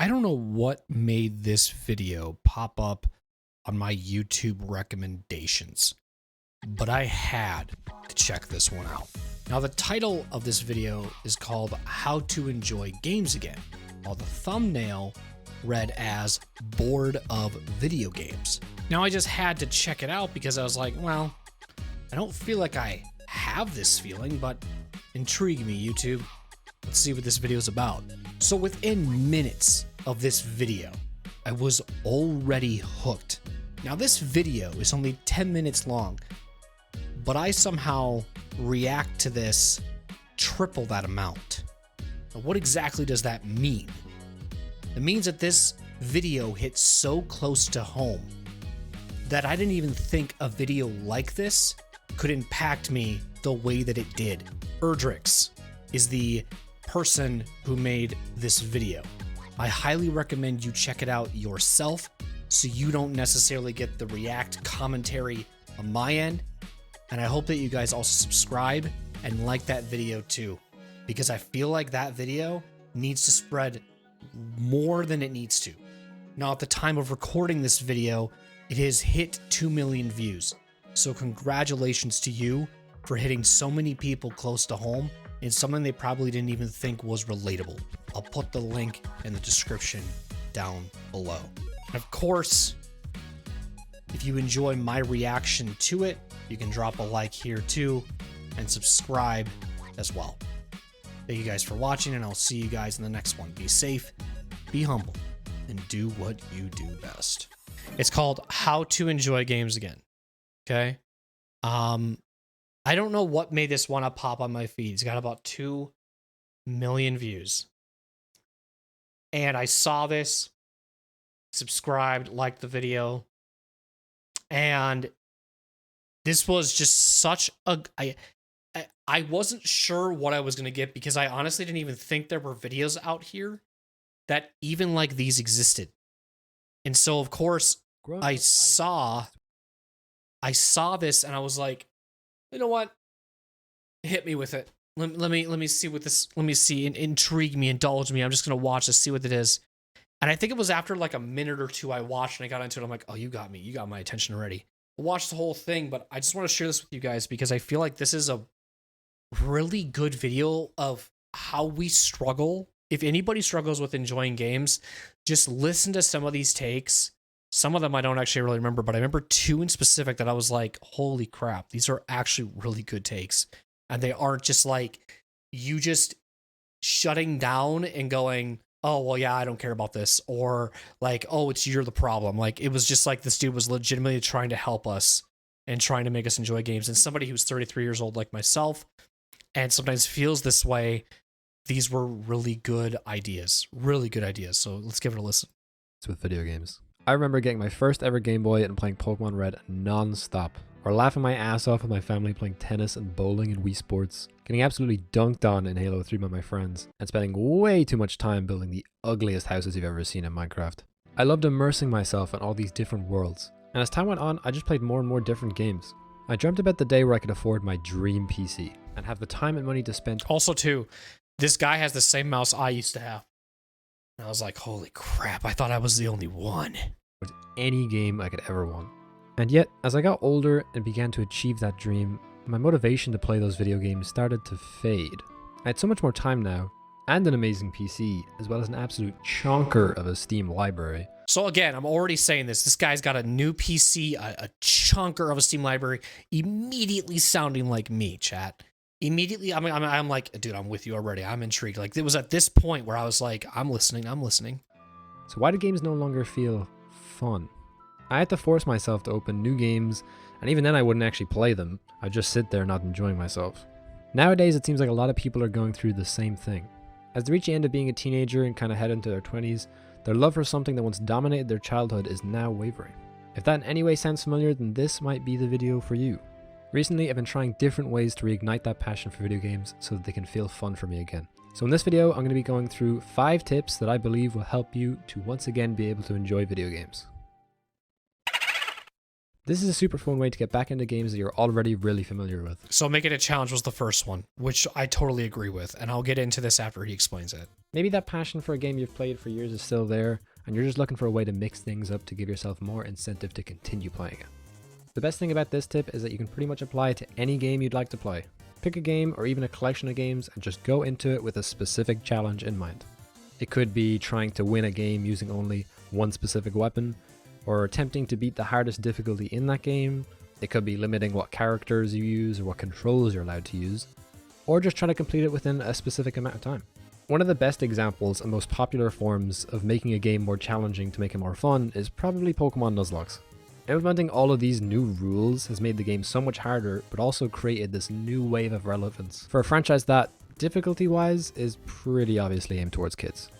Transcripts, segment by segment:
I don't know what made this video pop up on my YouTube recommendations, but I had to check this one out. Now, the title of this video is called How to Enjoy Games Again, while the thumbnail read as Bored of Video Games. Now, I just had to check it out because I was like, well, I don't feel like I have this feeling, but intrigue me, YouTube. Let's see what this video is about. So within minutes of this video, I was already hooked. Now, this video is only 10 minutes long, but I somehow react to this triple that amount. Now, what exactly does that mean? It means that this video hit so close to home that I didn't even think a video like this could impact me the way that it did. Erdrix is the person who made this video. I highly recommend you check it out yourself so you don't necessarily get the react commentary on my end. And I hope that you guys also subscribe and like that video too, because I feel like that video needs to spread more than it needs to. Now, at the time of recording this video, it has hit 2 million views. So congratulations to you for hitting so many people close to home in something they probably didn't even think was relatable. I'll put the link in the description down below. And of course, if you enjoy my reaction to it, you can drop a like here too and subscribe as well. Thank you guys for watching, and I'll see you guys in the next one. Be safe, be humble, and do what you do best. It's called How to Enjoy Games Again. Okay? I don't know what made this one pop on my feed. It's got about 2 million views. And I saw this, subscribed, liked the video, and this was just such a... I wasn't sure what I was going to get because I honestly didn't even think there were videos out here that even like these existed. And so, of course, I saw this and I was like, you know what? Hit me with it. Let me see what this, let me see, intrigue me, indulge me. I'm just going to watch this, see what it is. And I think it was after like a minute or two I watched and I got into it. I'm like, oh, you got me. You got my attention already. I watched the whole thing, but I just want to share this with you guys because I feel like this is a really good video of how we struggle. If anybody struggles with enjoying games, just listen to some of these takes. Some of them I don't actually really remember, but I remember 2 in specific that I was like, holy crap, these are actually really good takes. And they aren't just like you just shutting down and going, oh, well, yeah, I don't care about this. Or like, oh, you're the problem. Like, it was just like this dude was legitimately trying to help us and trying to make us enjoy games. And somebody who's 33 years old like myself and sometimes feels this way, these were really good ideas. Really good ideas. So let's give it a listen. It's with video games. I remember getting my first ever Game Boy and playing Pokemon Red non-stop, or laughing my ass off with my family playing tennis and bowling and Wii Sports, getting absolutely dunked on in Halo 3 by my friends, and spending way too much time building the ugliest houses you've ever seen in Minecraft. I loved immersing myself in all these different worlds, and as time went on, I just played more and more different games. I dreamt about the day where I could afford my dream PC, and have the time and money to spend. Also, too, this guy has the same mouse I used to have. And I was like, holy crap, I thought I was the only one. With any game I could ever want. And yet, as I got older and began to achieve that dream, my motivation to play those video games started to fade. I had so much more time now, and an amazing PC, as well as an absolute chonker of a Steam library. So again, I'm already saying this. This guy's got a new PC, a chunker of a Steam library, immediately sounding like me, chat. Immediately, I'm like, dude, I'm with you already. I'm intrigued. Like, it was at this point where I was like, I'm listening. So why do games no longer feel fun? I had to force myself to open new games, and even then I wouldn't actually play them. I'd just sit there not enjoying myself. Nowadays, it seems like a lot of people are going through the same thing. As they reach the end of being a teenager and kind of head into their 20s, their love for something that once dominated their childhood is now wavering. If that in any way sounds familiar, then this might be the video for you. Recently, I've been trying different ways to reignite that passion for video games so that they can feel fun for me again. So in this video, I'm going to be going through 5 tips that I believe will help you to once again be able to enjoy video games. This is a super fun way to get back into games that you're already really familiar with. So Make It a Challenge was the first one, which I totally agree with, and I'll get into this after he explains it. Maybe that passion for a game you've played for years is still there, and you're just looking for a way to mix things up to give yourself more incentive to continue playing it. The best thing about this tip is that you can pretty much apply it to any game you'd like to play. Pick a game or even a collection of games and just go into it with a specific challenge in mind. It could be trying to win a game using only one specific weapon, or attempting to beat the hardest difficulty in that game. It could be limiting what characters you use or what controls you're allowed to use, or just try to complete it within a specific amount of time. One of the best examples and most popular forms of making a game more challenging to make it more fun is probably Pokemon Nuzlocke. Implementing all of these new rules has made the game so much harder, but also created this new wave of relevance for a franchise that, difficulty-wise, is pretty obviously aimed towards kids.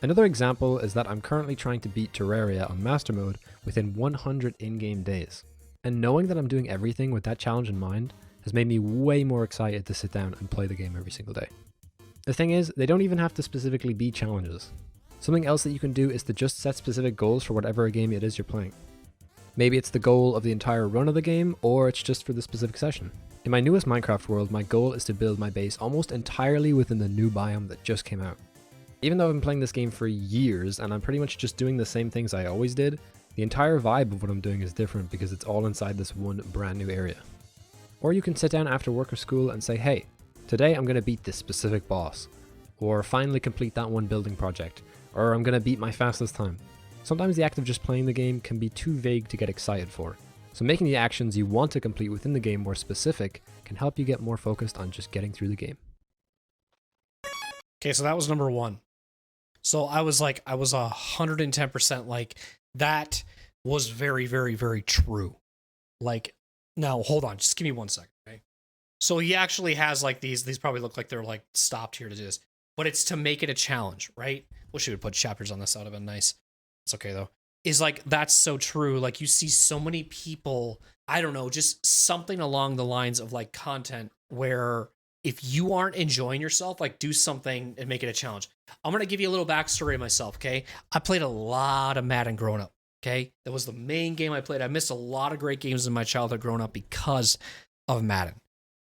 Another example is that I'm currently trying to beat Terraria on Master Mode within 100 in-game days. And knowing that I'm doing everything with that challenge in mind has made me way more excited to sit down and play the game every single day. The thing is, they don't even have to specifically be challenges. Something else that you can do is to just set specific goals for whatever game it is you're playing. Maybe it's the goal of the entire run of the game, or it's just for the specific session. In my newest Minecraft world, my goal is to build my base almost entirely within the new biome that just came out. Even though I've been playing this game for years and I'm pretty much just doing the same things I always did, the entire vibe of what I'm doing is different because it's all inside this one brand new area. Or you can sit down after work or school and say, hey, today I'm going to beat this specific boss, or finally complete that one building project, or I'm going to beat my fastest time. Sometimes the act of just playing the game can be too vague to get excited for, so making the actions you want to complete within the game more specific can help you get more focused on just getting through the game. Okay, so that was number one. So I was 110% like, that was very, very, very true. Like, now hold on, just give me 1 second, okay? So he actually has like these probably look like they're like stopped here to do this, but it's to make it a challenge, right? Wish he would put chapters on this, that would have been nice. It's okay though. Is like, that's so true. Like, you see so many people, I don't know, just something along the lines of like content where if you aren't enjoying yourself, like, do something and make it a challenge. I'm going to give you a little backstory of myself, okay? I played a lot of Madden growing up, okay? That was the main game I played. I missed a lot of great games in my childhood growing up because of Madden,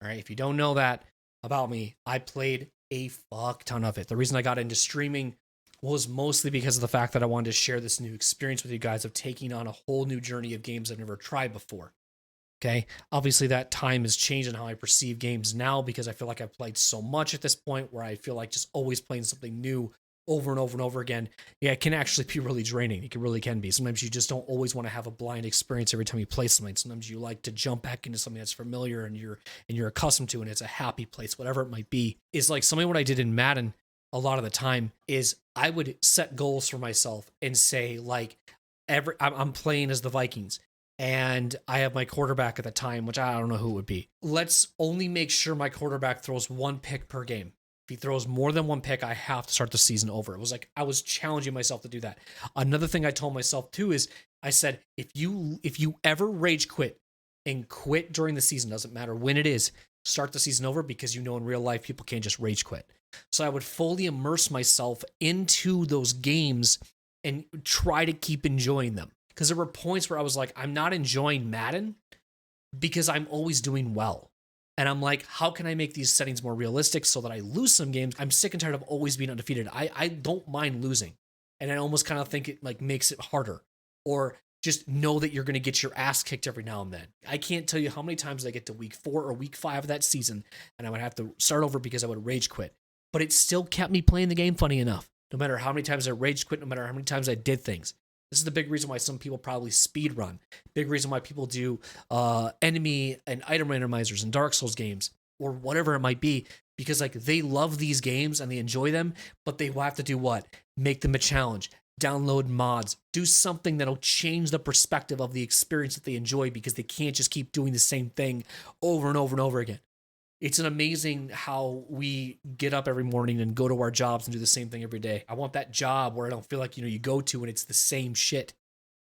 all right? If you don't know that about me, I played a fuck ton of it. The reason I got into streaming was mostly because of the fact that I wanted to share this new experience with you guys of taking on a whole new journey of games I've never tried before. Okay, obviously that time has changed in how I perceive games now because I feel like I've played so much at this point where I feel like just always playing something new over and over and over again. Yeah, it can actually be really draining. It really can be. Sometimes you just don't always want to have a blind experience every time you play something. Sometimes you like to jump back into something that's familiar and you're accustomed to, and it's a happy place, whatever it might be. Is like something what I did in Madden a lot of the time is I would set goals for myself and say like I'm playing as the Vikings. And I have my quarterback at the time, which I don't know who it would be. Let's only make sure my quarterback throws 1 pick per game. If he throws more than 1 pick, I have to start the season over. It was like I was challenging myself to do that. Another thing I told myself too is I said, if you ever rage quit and quit during the season, doesn't matter when it is, start the season over, because you know in real life people can't just rage quit. So I would fully immerse myself into those games and try to keep enjoying them. Because there were points where I was like, I'm not enjoying Madden because I'm always doing well. And I'm like, how can I make these settings more realistic so that I lose some games? I'm sick and tired of always being undefeated. I don't mind losing. And I almost kind of think it like makes it harder. Or just know that you're going to get your ass kicked every now and then. I can't tell you how many times I get to week 4 or week 5 of that season and I would have to start over because I would rage quit. But it still kept me playing the game, funny enough. No matter how many times I rage quit, no matter how many times I did things. This is the big reason why some people probably speed run. Big reason why people do enemy and item randomizers in Dark Souls games or whatever it might be, because like they love these games and they enjoy them, but they will have to do what? Make them a challenge, download mods, do something that'll change the perspective of the experience that they enjoy, because they can't just keep doing the same thing over and over and over again. It's an amazing how we get up every morning and go to our jobs and do the same thing every day. I want that job where I don't feel like, you go to and it's the same shit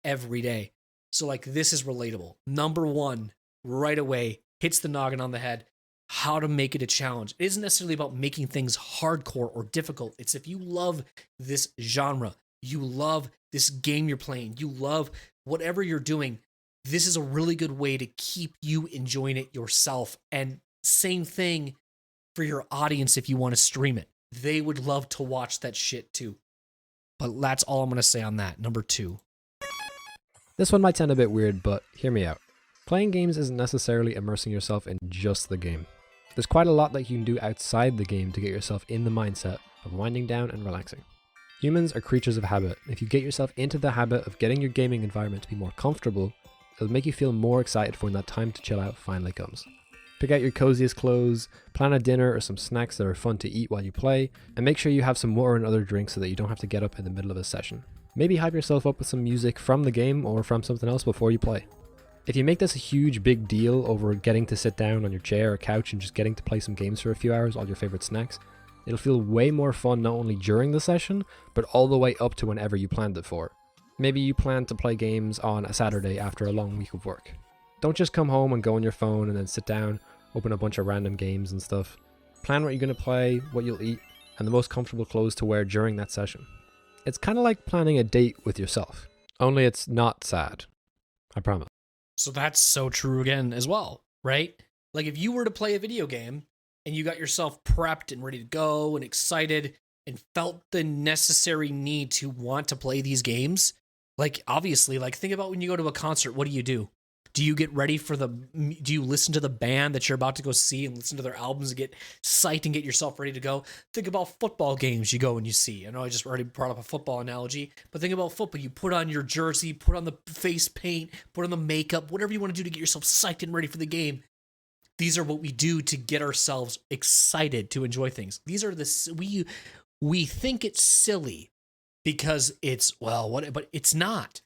every day. So like, this is relatable. Number 1, right away, hits the noggin on the head. How to make it a challenge. It isn't necessarily about making things hardcore or difficult. It's if you love this genre, you love this game you're playing, you love whatever you're doing, this is a really good way to keep you enjoying it yourself. And same thing for your audience if you want to stream it. They would love to watch that shit too. But that's all I'm going to say on that. Number 2. This one might sound a bit weird, but hear me out. Playing games isn't necessarily immersing yourself in just the game. There's quite a lot that you can do outside the game to get yourself in the mindset of winding down and relaxing. Humans are creatures of habit. If you get yourself into the habit of getting your gaming environment to be more comfortable, it'll make you feel more excited for when that time to chill out finally comes. Pick out your coziest clothes, plan a dinner or some snacks that are fun to eat while you play, and make sure you have some water and other drinks so that you don't have to get up in the middle of a session. Maybe hype yourself up with some music from the game or from something else before you play. If you make this a huge big deal over getting to sit down on your chair or couch and just getting to play some games for a few hours, all your favorite snacks, it'll feel way more fun not only during the session, but all the way up to whenever you planned it for. Maybe you plan to play games on a Saturday after a long week of work. Don't just come home and go on your phone and then sit down, open a bunch of random games and stuff. Plan what you're going to play, what you'll eat, and the most comfortable clothes to wear during that session. It's kind of like planning a date with yourself, only it's not sad. I promise. So that's so true again as well, right? Like if you were to play a video game and you got yourself prepped and ready to go and excited and felt the necessary need to want to play these games, like obviously, like think about when you go to a concert, what do? Do you get ready for do you listen to the band that you're about to go see and listen to their albums and get psyched and get yourself ready to go? Think about football games you go and you see. I know I just already brought up a football analogy, but think about football. You put on your jersey, put on the face paint, put on the makeup, whatever you want to do to get yourself psyched and ready for the game. These are what we do to get ourselves excited to enjoy things. These are we think it's silly because it's, but it's not.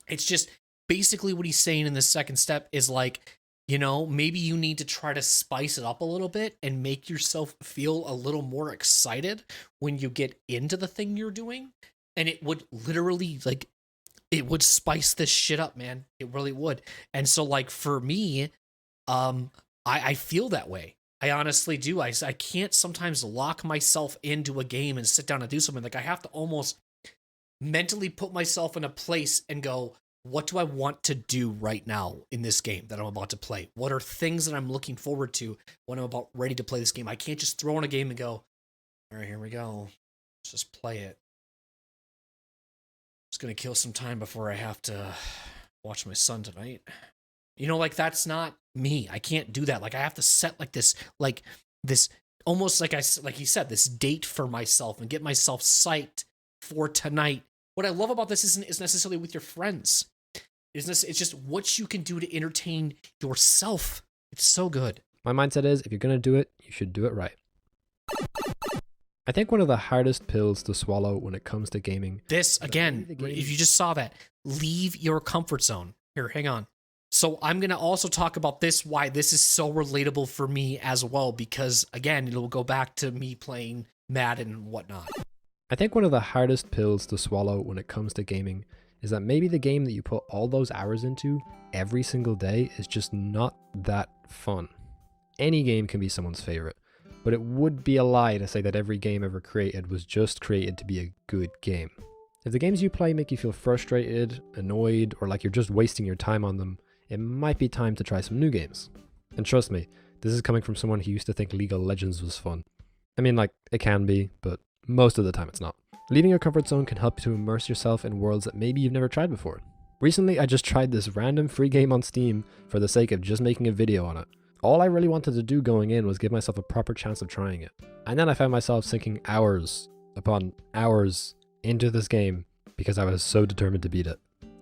It's just basically what he's saying in the second step is like, maybe you need to try to spice it up a little bit and make yourself feel a little more excited when you get into the thing you're doing. And it would literally it would spice this shit up, man. It really would. And so like for me, I feel that way. I honestly do. I can't sometimes lock myself into a game and sit down and do something. Like I have to almost mentally put myself in a place and go, what do I want to do right now in this game that I'm about to play? What are things that I'm looking forward to when I'm about ready to play this game? I can't just throw in a game and go, all right, here we go. Let's just play it. Just going to kill some time before I have to watch my son tonight. Like that's not me. I can't do that. Like I have to set this almost like he said, this date for myself and get myself psyched for tonight. What I love about this isn't necessarily with your friends. It's just what you can do to entertain yourself. It's so good. My mindset is, if you're going to do it, you should do it right. I think one of the hardest pills to swallow when it comes to gaming. This, again, if you just saw that, leave your comfort zone. Here, hang on. So I'm going to also talk about why this is so relatable for me as well, because, again, it'll go back to me playing Madden and whatnot. I think one of the hardest pills to swallow when it comes to gaming is that maybe the game that you put all those hours into every single day is just not that fun. Any game can be someone's favorite, but it would be a lie to say that every game ever created was just created to be a good game. If the games you play make you feel frustrated, annoyed, or like you're just wasting your time on them, it might be time to try some new games. And trust me, this is coming from someone who used to think League of Legends was fun. I mean, it can be, but most of the time it's not. Leaving your comfort zone can help you to immerse yourself in worlds that maybe you've never tried before. Recently, I just tried this random free game on Steam for the sake of just making a video on it. All I really wanted to do going in was give myself a proper chance of trying it. And then I found myself sinking hours upon hours into this game because I was so determined to beat it.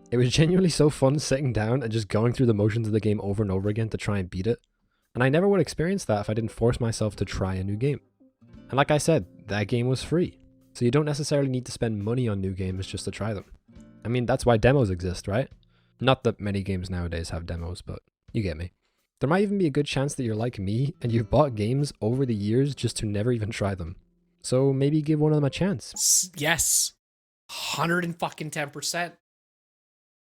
It was genuinely so fun sitting down and just going through the motions of the game over and over again to try and beat it. And I never would experience that if I didn't force myself to try a new game. And like I said, that game was free. So you don't necessarily need to spend money on new games just to try them. I mean, that's why demos exist, right? Not that many games nowadays have demos, but you get me. There might even be a good chance that you're like me and you've bought games over the years just to never even try them. So maybe give one of them a chance. Yes. 110%.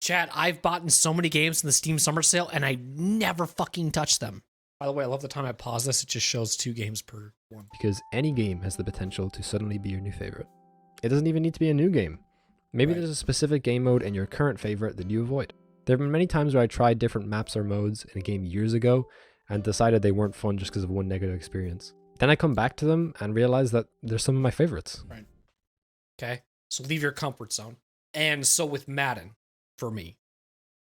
Chat, I've bought in so many games in the Steam Summer Sale and I never fucking touched them. By the way, I love the time I pause this. It just shows 2 games per one. Because any game has the potential to suddenly be your new favorite. It doesn't even need to be a new game. Maybe there's a specific game mode in your current favorite that you avoid. There have been many times where I tried different maps or modes in a game years ago and decided they weren't fun just because of one negative experience. Then I come back to them and realize that they're some of my favorites. Right. Okay. So leave your comfort zone. And so with Madden, for me,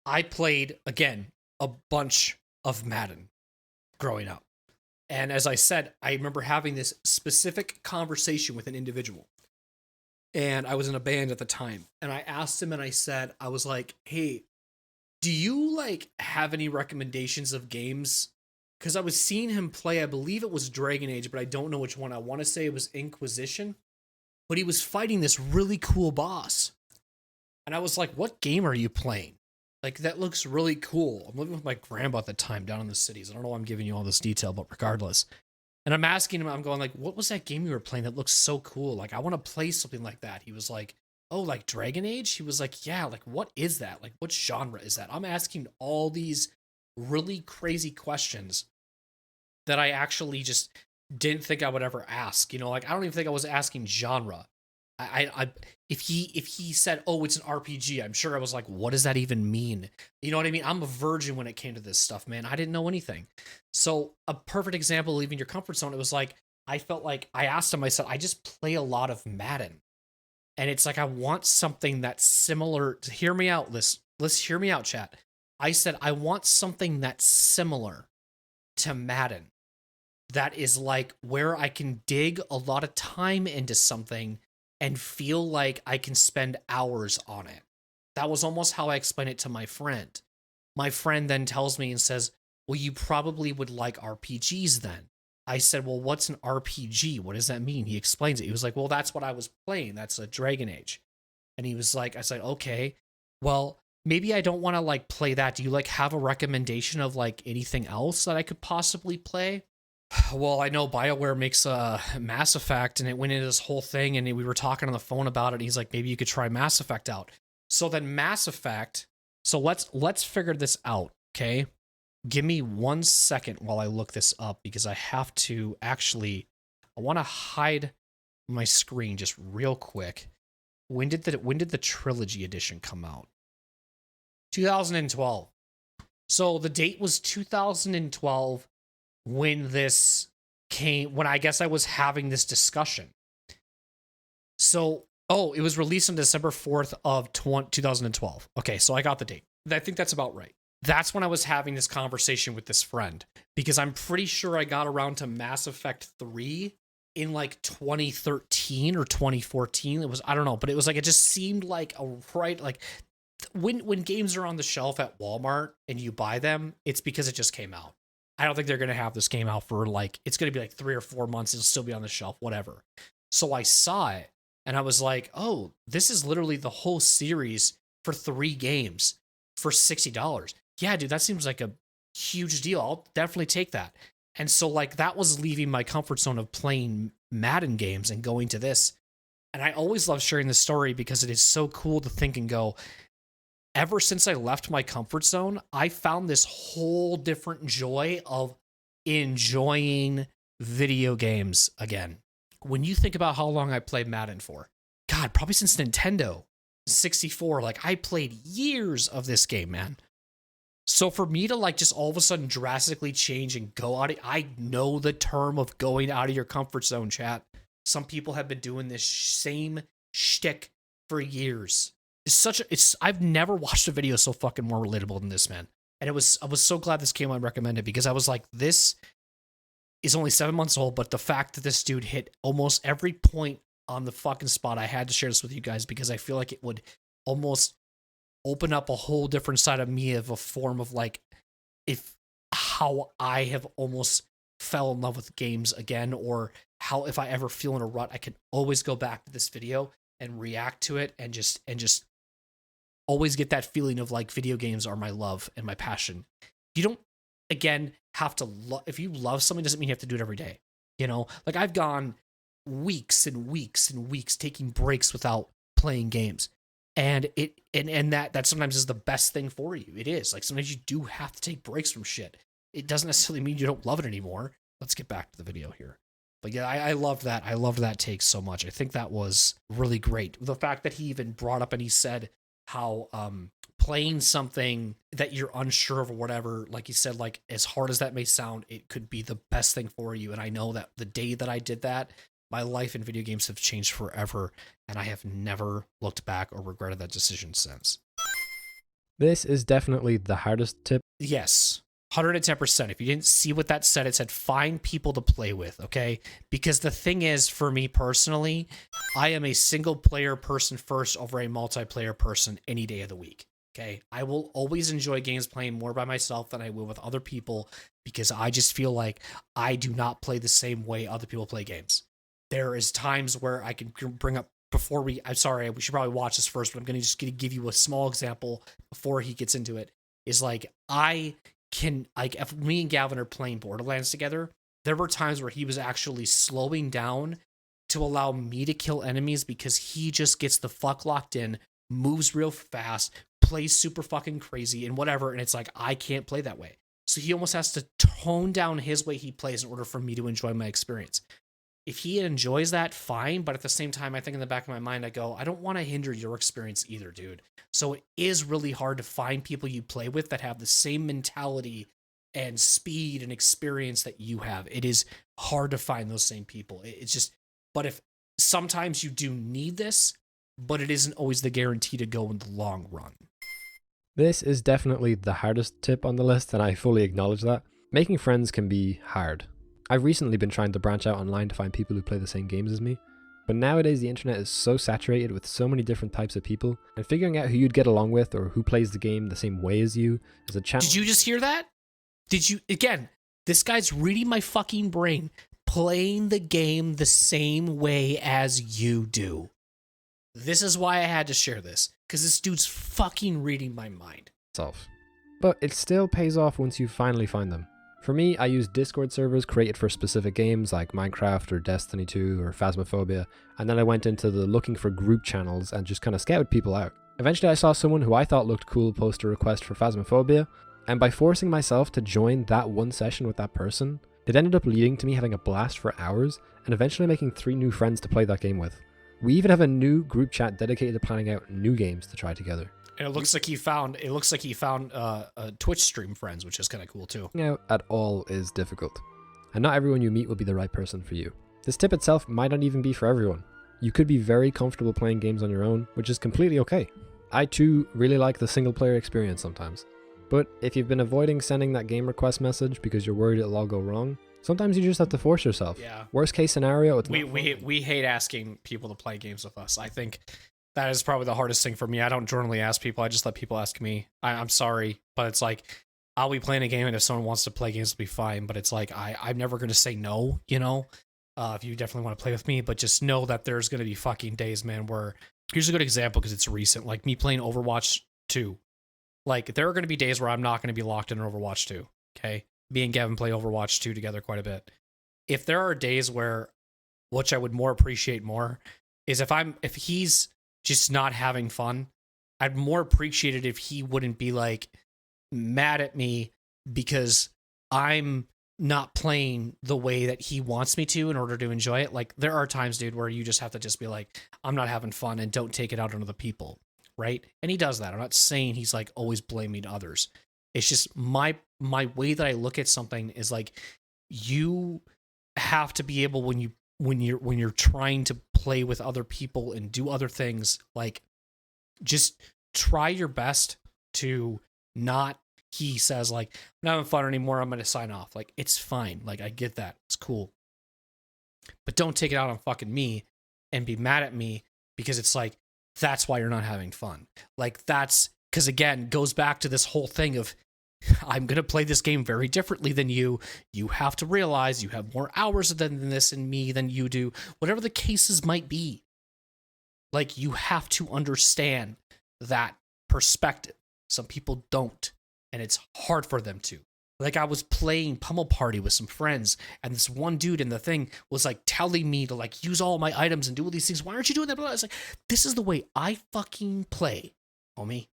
I played, again, a bunch of Madden growing up. And as I said, I remember having this specific conversation with an individual. And I was in a band at the time. And I asked him and I said, I was like, hey, do you like have any recommendations of games? Because I was seeing him play, I believe it was Dragon Age, but I don't know which one. I want to say it was Inquisition. But he was fighting this really cool boss. And I was like, what game are you playing? Like, that looks really cool. I'm living with my grandpa at the time down in the cities. I don't know why I'm giving you all this detail, but regardless. And I'm asking him, I'm going like, what was that game you were playing that looks so cool? Like, I want to play something like that. He was like, oh, like Dragon Age? He was like, yeah, like, what is that? Like, what genre is that? I'm asking all these really crazy questions that I actually just didn't think I would ever ask. You know, like, I don't even think I was asking genre. If he said, oh, it's an RPG, I'm sure I was like, what does that even mean? You know what I mean? I'm a virgin when it came to this stuff, man. I didn't know anything. So a perfect example of leaving your comfort zone, it was like, I felt like I asked him, I said, I just play a lot of Madden. And it's like, I want something that's similar. Hear me out, let's hear me out, chat. I said, I want something that's similar to Madden. That is like where I can dig a lot of time into something and feel like I can spend hours on it. That was almost how I explained it to my friend. My friend then tells me and says, well, you probably would like RPGs then. I said, well, what's an RPG? What does that mean? He explains it. He was like, well, that's what I was playing. That's a Dragon Age. And he was like, I said, okay, well, maybe I don't want to like play that. Do you like have a recommendation of like anything else that I could possibly play? Well, I know BioWare makes a Mass Effect, and it went into this whole thing, and we were talking on the phone about it. And he's like, maybe you could try Mass Effect out. So then Mass Effect. So let's figure this out, okay? Give me 1 second while I look this up, because I have to actually. I want to hide my screen just real quick. When did the Trilogy Edition come out? 2012. So the date was 2012. When this came, when I guess I was having this discussion. So, it was released on December 4th of 2012. Okay, so I got the date. I think that's about right. That's when I was having this conversation with this friend, because I'm pretty sure I got around to Mass Effect 3 in like 2013 or 2014. It was, I don't know, but it was like, it just seemed like a right, like when games are on the shelf at Walmart and you buy them, it's because it just came out. I don't think they're going to have this game out for like, it's going to be like 3 or 4 months. It'll still be on the shelf, whatever. So I saw it and I was like, oh, this is literally the whole series for 3 games for $60. Yeah, dude, that seems like a huge deal. I'll definitely take that. And so like that was leaving my comfort zone of playing Madden games and going to this. And I always love sharing this story because it is so cool to think and go, ever since I left my comfort zone, I found this whole different joy of enjoying video games again. When you think about how long I played Madden for, God, probably since Nintendo 64, like I played years of this game, man. So for me to like just all of a sudden drastically change and go out, I know the term of going out of your comfort zone, chat. Some people have been doing this same shtick for years. I've never watched a video so fucking more relatable than this, man. And I was so glad this came on recommended, because I was like, this is only 7 months old, but the fact that this dude hit almost every point on the fucking spot, I had to share this with you guys because I feel like it would almost open up a whole different side of me, of a form of like, how I have almost fell in love with games again, or how if I ever feel in a rut, I can always go back to this video and react to it and just always get that feeling of like video games are my love and my passion. You don't, again, have to if you love something, doesn't mean you have to do it every day. You know, like I've gone weeks and weeks and weeks taking breaks without playing games. And that sometimes is the best thing for you. It is like sometimes you do have to take breaks from shit. It doesn't necessarily mean you don't love it anymore. Let's get back to the video here. But yeah, I love that. I loved that take so much. I think that was really great. The fact that he even brought up and he said how playing something that you're unsure of or whatever, like you said, like as hard as that may sound, it could be the best thing for you. And I know that the day that I did that, my life in video games have changed forever, and I have never looked back or regretted that decision since. This is definitely the hardest tip. Yes, 110%. If you didn't see what that said, it said find people to play with, okay? Because the thing is, for me personally, I am a single player person first over a multiplayer person any day of the week, okay? I will always enjoy games playing more by myself than I will with other people because I just feel like I do not play the same way other people play games. There is times where I can bring up I'm sorry, we should probably watch this first, but I'm going to just give you a small example before he gets into it. Is like, if me and Gavin are playing Borderlands together, there were times where he was actually slowing down to allow me to kill enemies because he just gets the fuck locked in, moves real fast, plays super fucking crazy and whatever. And it's like, I can't play that way. So he almost has to tone down his way he plays in order for me to enjoy my experience. If he enjoys that, fine. But at the same time, I think in the back of my mind, I go, I don't want to hinder your experience either, dude. So it is really hard to find people you play with that have the same mentality and speed and experience that you have. It is hard to find those same people. It's just, but if sometimes you do need this, but it isn't always the guarantee to go in the long run. This is definitely the hardest tip on the list, and I fully acknowledge that. Making friends can be hard. I've recently been trying to branch out online to find people who play the same games as me, but nowadays the internet is so saturated with so many different types of people, and figuring out who you'd get along with or who plays the game the same way as you is a challenge. Did you just hear that? Again, this guy's reading my fucking brain, playing the game the same way as you do. This is why I had to share this, because this dude's fucking reading my mind. But it still pays off once you finally find them. For me, I use Discord servers created for specific games like Minecraft or Destiny 2 or Phasmophobia, and then I went into the looking for group channels and just kind of scouted people out. Eventually I saw someone who I thought looked cool post a request for Phasmophobia, and by forcing myself to join that one session with that person, it ended up leading to me having a blast for hours and eventually making 3 new friends to play that game with. We even have a new group chat dedicated to planning out new games to try together. And it looks like he found a Twitch stream friends, which is kind of cool too. Out at all is difficult, and not everyone you meet will be the right person for you. This tip itself might not even be for everyone. You could be very comfortable playing games on your own, which is completely okay. I too really like the single player experience sometimes. But if you've been avoiding sending that game request message because you're worried it'll all go wrong, sometimes you just have to force yourself. Yeah. Worst case scenario, it's we hate asking people to play games with us. I think that is probably the hardest thing for me. I don't generally ask people. I just let people ask me. I'm sorry, but it's like, I'll be playing a game, and if someone wants to play games, it'll be fine. But it's like, I'm never going to say no, you know? If you definitely want to play with me, but just know that there's going to be fucking days, man, where, here's a good example because it's recent, like me playing Overwatch 2. Like, there are going to be days where I'm not going to be locked in Overwatch 2, okay? Me and Gavin play Overwatch 2 together quite a bit. If there are days where, which I would more appreciate more, is if he's just not having fun, I'd more appreciate it if he wouldn't be like mad at me because I'm not playing the way that he wants me to in order to enjoy it. Like, there are times, dude, where you just have to just be like, I'm not having fun, and don't take it out on other people, right? And he does that. I'm not saying he's like always blaming others. It's just my way that I look at something is like, you have to be able, when you're trying to play with other people and do other things, like, just try your best to not, he says like, I'm not having fun anymore, I'm gonna sign off. Like, it's fine, like, I get that, it's cool, but don't take it out on fucking me and be mad at me because it's like, that's why you're not having fun. Like, that's because, again, goes back to this whole thing of, I'm going to play this game very differently than you. You have to realize you have more hours than this in me than you do. Whatever the cases might be. Like, you have to understand that perspective. Some people don't, and it's hard for them to. Like, I was playing Pummel Party with some friends, and this one dude in the thing was like telling me to like use all my items and do all these things. Why aren't you doing that? I was like, this is the way I fucking play, homie.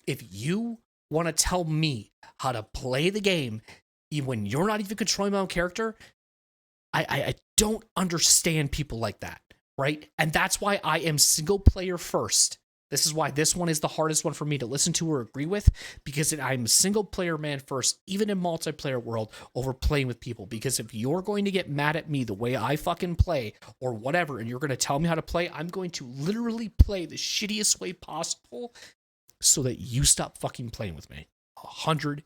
If you want to tell me how to play the game when you're not even controlling my own character, I don't understand people like that, right? And that's why I am single player first. This is why this one is the hardest one for me to listen to or agree with, because I'm a single player man first, even in multiplayer world, over playing with people. Because if you're going to get mad at me the way I fucking play or whatever, and you're going to tell me how to play, I'm going to literally play the shittiest way possible so that you stop fucking playing with me. 110%,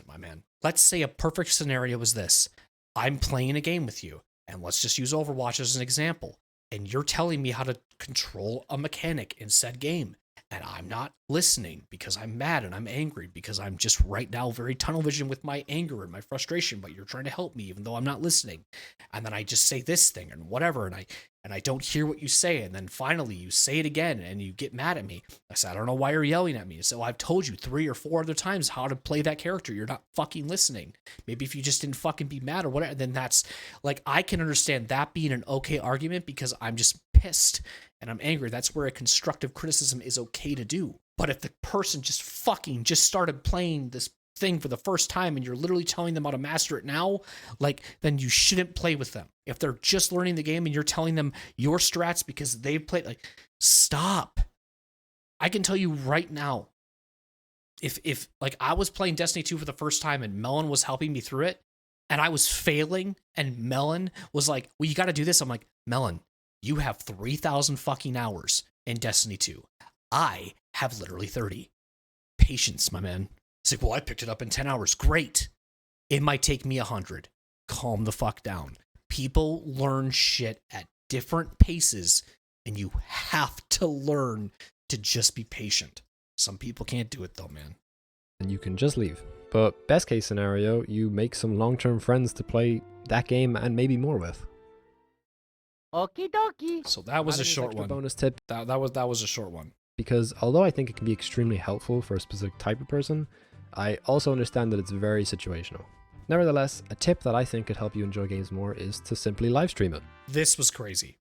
my man. Let's say a perfect scenario is this. I'm playing a game with you, and let's just use Overwatch as an example. And you're telling me how to control a mechanic in said game. And I'm not listening because I'm mad and I'm angry because I'm just right now very tunnel vision with my anger and my frustration, but you're trying to help me even though I'm not listening. And then I just say this thing and whatever, and I don't hear what you say. And then finally you say it again and you get mad at me. I said, I don't know why you're yelling at me. So I've told you 3 or 4 other times how to play that character. You're not fucking listening. Maybe if you just didn't fucking be mad or whatever, then that's like, I can understand that being an okay argument because I'm just pissed and I'm angry. That's where a constructive criticism is okay to do. But if the person just started playing this thing for the first time and you're literally telling them how to master it now, like, then you shouldn't play with them. If they're just learning the game and you're telling them your strats because they've played, like, stop. I can tell you right now, if like I was playing Destiny 2 for the first time and Melon was helping me through it and I was failing and Melon was like, well, you got to do this. I'm like, Melon, you have 3,000 fucking hours in Destiny 2. I have literally 30. Patience, my man. It's like, well, I picked it up in 10 hours. Great. It might take me 100. Calm the fuck down. People learn shit at different paces, and you have to learn to just be patient. Some people can't do it though, man. And you can just leave. But best case scenario, you make some long-term friends to play that game and maybe more with. Okie dokie. So that was a Adding this short extra one. bonus tip, That was a short one. because although I think it can be extremely helpful for a specific type of person, I also understand that it's very situational. Nevertheless, a tip that I think could help you enjoy games more is to simply live stream it. This was crazy.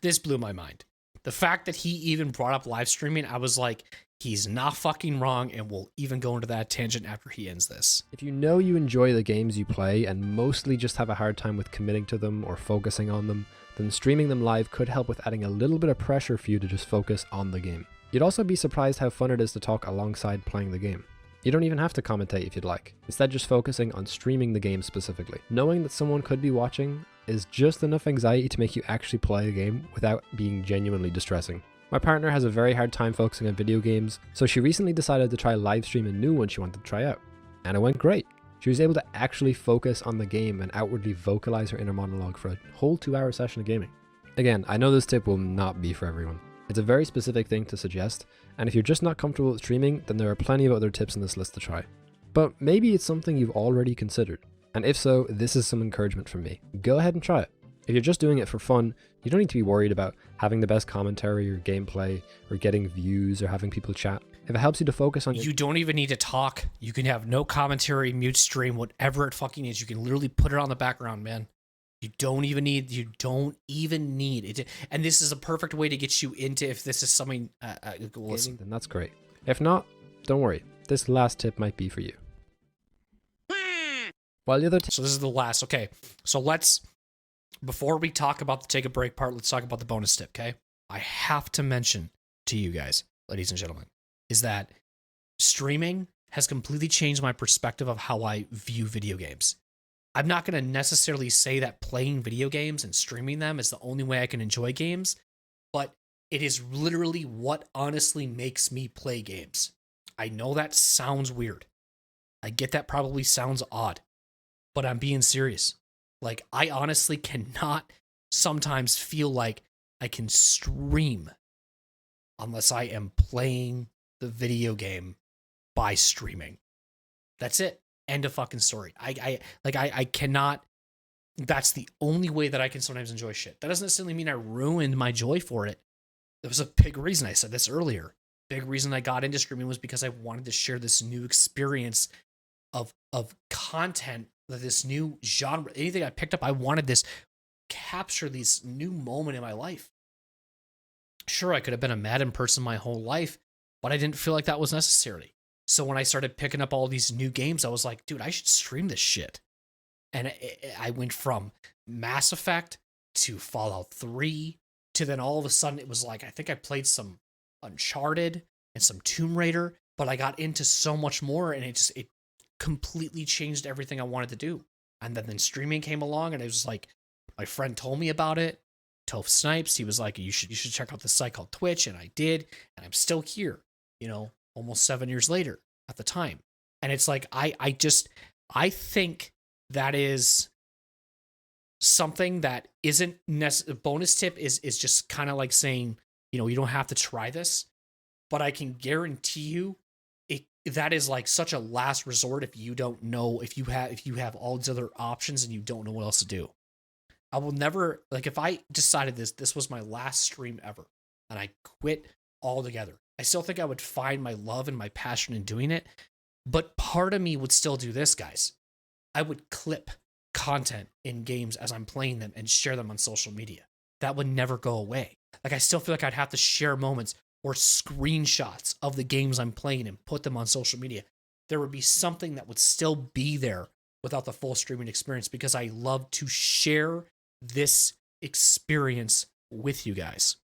This blew my mind. The fact that he even brought up live streaming, I was like, he's not fucking wrong, and we'll even go into that tangent after he ends this. If you know you enjoy the games you play and mostly just have a hard time with committing to them or focusing on them, then streaming them live could help with adding a little bit of pressure for you to just focus on the game. You'd also be surprised how fun it is to talk alongside playing the game. You don't even have to commentate if you'd like, instead just focusing on streaming the game specifically. Knowing that someone could be watching is just enough anxiety to make you actually play a game without being genuinely distressing. My partner has a very hard time focusing on video games, so she recently decided to try live stream a new one she wanted to try out. And it went great. She was able to actually focus on the game and outwardly vocalize her inner monologue for a whole 2-hour session of gaming. Again, I know this tip will not be for everyone. It's a very specific thing to suggest, and if you're just not comfortable with streaming, then there are plenty of other tips in this list to try. But maybe it's something you've already considered, and if so, this is some encouragement from me. Go ahead and try it. If you're just doing it for fun, you don't need to be worried about having the best commentary or gameplay, or getting views, or having people chat. If it helps you to focus on You don't even need to talk. You can have no commentary, mute stream, whatever it fucking is. You can literally put it on the background, man. You don't even need it. And this is a perfect way to get you into, if this is something, listen. then that's great. If not, don't worry. This last tip might be for you. While the other So this is the last. Okay. So before we talk about the take a break part, let's talk about the bonus tip, okay? I have to mention to you guys, ladies and gentlemen, is that streaming has completely changed my perspective of how I view video games. I'm not going to necessarily say that playing video games and streaming them is the only way I can enjoy games, but it is literally what honestly makes me play games. I know that sounds weird. I get that probably sounds odd, but I'm being serious. Like, I honestly cannot sometimes feel like I can stream unless I am playing the video game by streaming. That's it. End of fucking story. I cannot. That's the only way that I can sometimes enjoy shit. That doesn't necessarily mean I ruined my joy for it. There was a big reason. I said this earlier. Big reason I got into streaming was because I wanted to share this new experience of content, this new genre. Anything I picked up, I wanted this capture this new moment in my life. Sure, I could have been a Madden person my whole life, but I didn't feel like that was necessary. So when I started picking up all these new games, I was like, dude, I should stream this shit. And I went from Mass Effect to Fallout 3 to then all of a sudden it was like, I think I played some Uncharted and some Tomb Raider, but I got into so much more, and it completely changed everything I wanted to do. And then streaming came along, and it was like, my friend told me about it, Toph Snipes. He was like, you should check out this site called Twitch, and I did, and I'm still here, almost 7 years later at the time. And it's like, I think that is something that isn't bonus tip is just kind of like saying, you don't have to try this, but I can guarantee you that is like such a last resort if you don't know, if you have all these other options and you don't know what else to do. I will never, like, if I decided this was my last stream ever and I quit altogether, I still think I would find my love and my passion in doing it. But part of me would still do this, guys. I would clip content in games as I'm playing them and share them on social media. That would never go away. Like, I still feel like I'd have to share moments or screenshots of the games I'm playing and put them on social media. There would be something that would still be there without the full streaming experience, because I love to share this experience with you guys.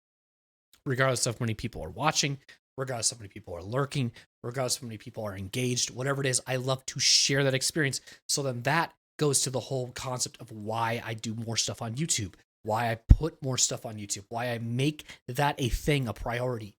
Regardless of how many people are watching, regardless of how many people are lurking, regardless of how many people are engaged, whatever it is, I love to share that experience. So then that goes to the whole concept of why I do more stuff on YouTube, why I put more stuff on YouTube, why I make that a thing, a priority.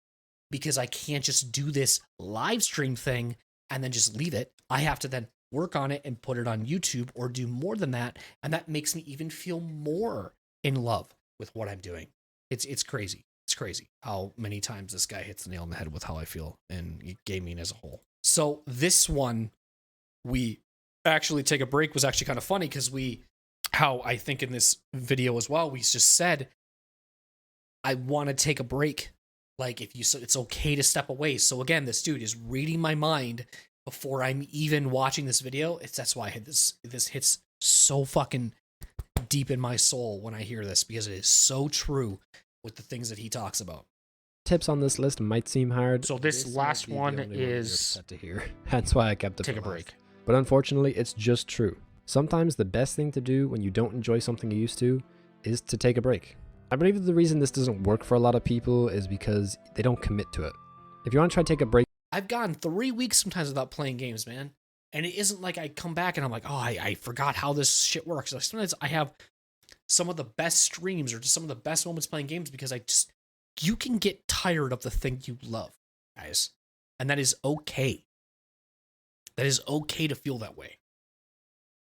Because I can't just do this live stream thing and then just leave it. I have to then work on it and put it on YouTube or do more than that. And that makes me even feel more in love with what I'm doing. It's crazy. It's crazy how many times this guy hits the nail on the head with how I feel in gaming as a whole. So this one, we actually take a break, was actually kind of funny because how I think in this video as well, we just said, I want to take a break. Like, it's okay to step away. So again, this dude is reading my mind before I'm even watching this video. That's why I hit this hits so fucking deep in my soul when I hear this, because it is so true with the things that he talks about. Tips on this list might seem hard. So this last one is to hear. That's why I kept it. Take a break. But unfortunately, it's just true. Sometimes the best thing to do when you don't enjoy something you used to is to take a break. I believe that the reason this doesn't work for a lot of people is because they don't commit to it. If you want to try to take a break, I've gone 3 weeks sometimes without playing games, man. And it isn't like I come back and I'm like, oh, I forgot how this shit works. Like, sometimes I have some of the best streams or just some of the best moments playing games because you can get tired of the thing you love, guys. And that is okay. That is okay to feel that way.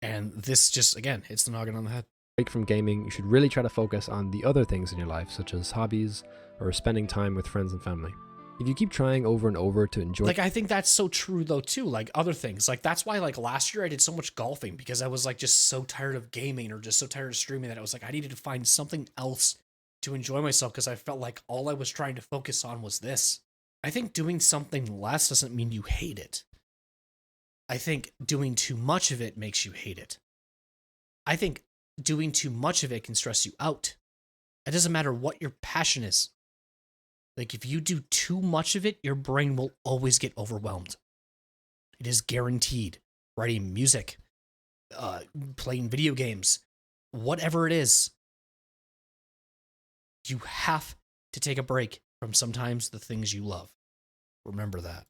And this just, again, hits the noggin on the head. Break from gaming, you should really try to focus on the other things in your life, such as hobbies or spending time with friends and family. If you keep trying over and over to enjoy, like, I think that's so true though too, like other things, like that's why like last year I did so much golfing, because I was like just so tired of gaming or just so tired of streaming that I was like, I needed to find something else to enjoy myself, because I felt like all I was trying to focus on was this. I think doing something less doesn't mean you hate it. I think doing too much of it makes you hate it. I think doing too much of it can stress you out. It doesn't matter what your passion is. Like, if you do too much of it, your brain will always get overwhelmed. It is guaranteed. Writing music, playing video games, whatever it is, you have to take a break from sometimes the things you love. Remember that.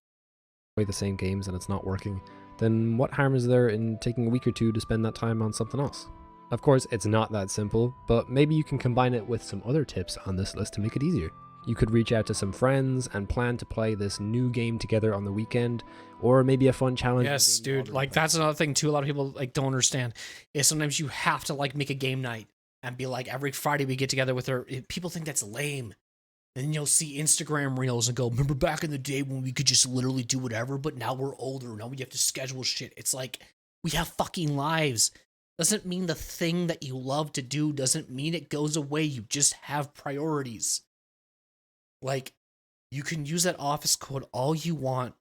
the same games and it's not working, then what harm is there in taking a week or two to spend that time on something else? Of course, it's not that simple, but maybe you can combine it with some other tips on this list to make it easier. You could reach out to some friends and plan to play this new game together on the weekend, or maybe a fun challenge. Yes, dude. Like, that's another thing too. A lot of people like don't understand is sometimes you have to like make a game night and be like, every Friday we get together with our. People think that's lame. And then you'll see Instagram reels and go, remember back in the day when we could just literally do whatever, but now we're older. Now we have to schedule shit. It's like, we have fucking lives. Doesn't mean the thing that you love to do doesn't mean it goes away. You just have priorities. Like, you can use that office quote all you want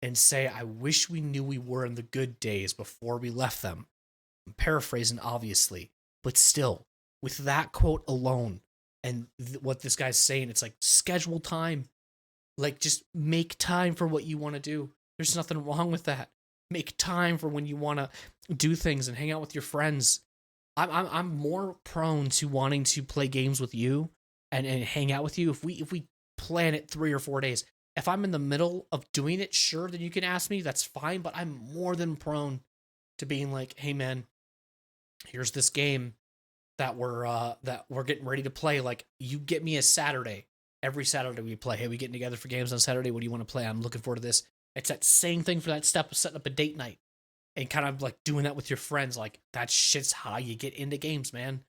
and say, I wish we knew we were in the good days before we left them. I'm paraphrasing, obviously, but still, with that quote alone, and what this guy's saying, it's like, schedule time. Like, just make time for what you want to do. There's nothing wrong with that. Make time for when you want to do things and hang out with your friends. I'm more prone to wanting to play games with you and hang out with you, if we plan it 3 or 4 days, if I'm in the middle of doing it, sure, then you can ask me. That's fine. But I'm more than prone to being like, hey man, here's this game that we're getting ready to play. Like, you get me a Saturday. Every Saturday we play. Hey, we getting together for games on Saturday. What do you want to play? I'm looking forward to this. It's that same thing for that step of setting up a date night and kind of like doing that with your friends. Like, that shit's how you get into games, man.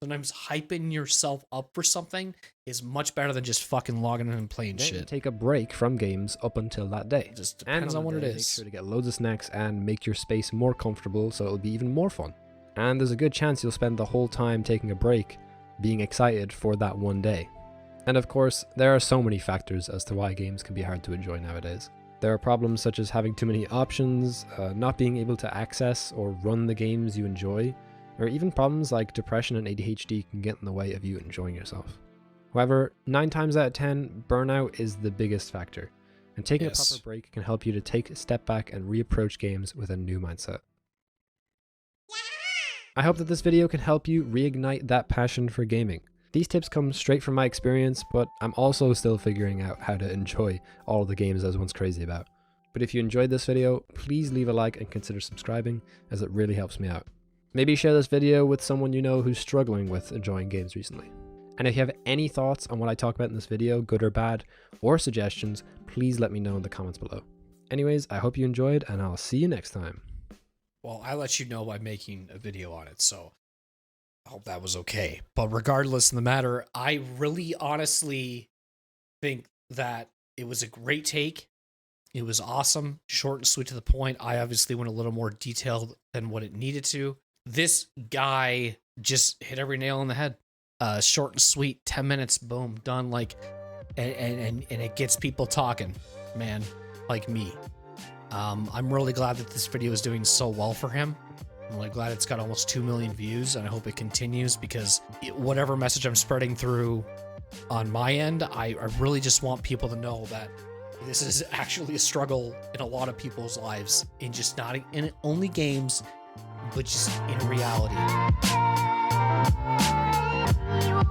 Sometimes hyping yourself up for something is much better than just fucking logging in and playing Then shit. take a break from games up until that day. It just depends on what it Make is. sure to get loads of snacks and make your space more comfortable so it'll be even more fun. And there's a good chance you'll spend the whole time taking a break being excited for that one day. And of course, there are so many factors as to why games can be hard to enjoy nowadays. There are problems such as having too many options, not being able to access or run the games you enjoy, or even problems like depression and ADHD can get in the way of you enjoying yourself. However, 9 times out of 10, burnout is the biggest factor, and taking a proper break can help you to take a step back and reapproach games with a new mindset. I hope that this video can help you reignite that passion for gaming. These tips come straight from my experience, but I'm also still figuring out how to enjoy all the games I was once crazy about. But if you enjoyed this video, please leave a like and consider subscribing, as it really helps me out. Maybe share this video with someone you know who's struggling with enjoying games recently. And if you have any thoughts on what I talk about in this video, good or bad, or suggestions, please let me know in the comments below. Anyways, I hope you enjoyed, and I'll see you next time. Well, I let you know by making a video on it, so I hope that was okay. But regardless of the matter, I really honestly think that it was a great take. It was awesome, short and sweet to the point. I obviously went a little more detailed than what it needed to. This guy just hit every nail on the head. Short and sweet, 10 minutes, boom, done. Like, and it gets people talking, man, like me. I'm really glad that this video is doing so well for him. I'm really glad it's got almost 2 million views, and I hope it continues, because whatever message I'm spreading through on my end, I really just want people to know that this is actually a struggle in a lot of people's lives, in just not in only games, but just in reality. You.